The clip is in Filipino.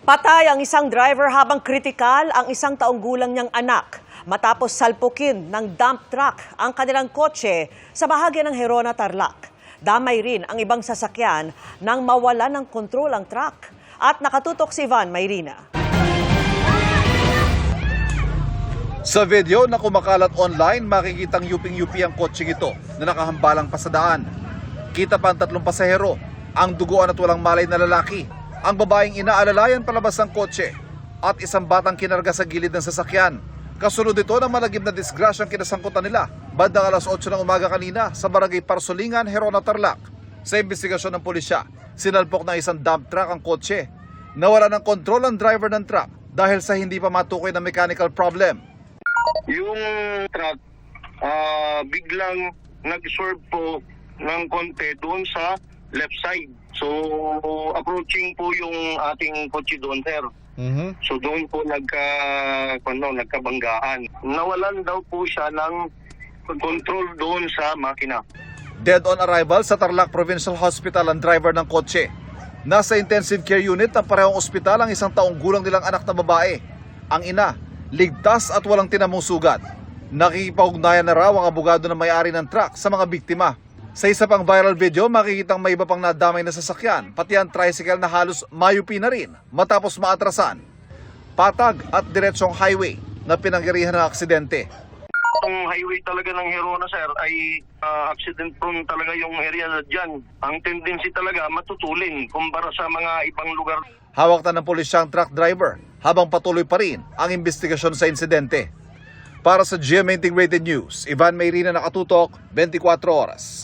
Patay ang isang driver habang kritikal ang isang taong gulang niyang anak matapos salpukin ng dump truck ang kanilang kotse sa bahagi ng Gerona, Tarlac. Damay rin ang ibang sasakyan nang mawala ng kontrol ang truck. At nakatutok si Van Mayrina. Sa video na kumakalat online, makikitang yuping-yupi ang kotseng ito na nakahambalang pa sa daan. Kita pa ang 3 pasahero, ang duguan at walang malay na lalaki, ang babaeng inaalalayan palabas ng kotse at isang batang kinarga sa gilid ng sasakyan. Kasunod ito ng malagim na disgrasyang kinasangkutan nila bandang alas 8 ng umaga kanina sa barangay Parsolingan, Gerona, Tarlac. Sa investigasyon ng pulisya, sinalpok ng isang dump truck ang kotse. Nawala ng kontrol ang driver ng truck dahil sa hindi pa matukoy na mechanical problem. Yung truck biglang nag-swerve po ng konti doon sa left side. So approaching po yung ating kotse doon, sir. So doon po nagkabanggaan. Nawalan daw po siya ng control doon sa makina. Dead on arrival sa Tarlac Provincial Hospital ang driver ng kotse. Nasa intensive care unit ng parehong ospital ang isang taong gulang nilang anak na babae. Ang ina, ligtas at walang tinamong sugat. Nakikipag-ugnayan na raw ang abogado ng may-ari ng truck sa mga biktima. Sa isa pang viral video, makikitang may iba pang nadamay na sasakyan, pati ang tricycle na halos mayupi na rin matapos maatrasan. Patag at diretsong highway na pinangyarihan ng aksidente. Ang highway talaga ng Gerona, sir, ay accident prone talaga yung area na dyan. Ang tendency talaga matutulin kumpara sa mga ibang lugar. Hawak na ng pulisya ang truck driver habang patuloy pa rin ang investigasyon sa insidente. Para sa GMA Integrated News, Ivan Mayrina, nakatutok, 24 oras.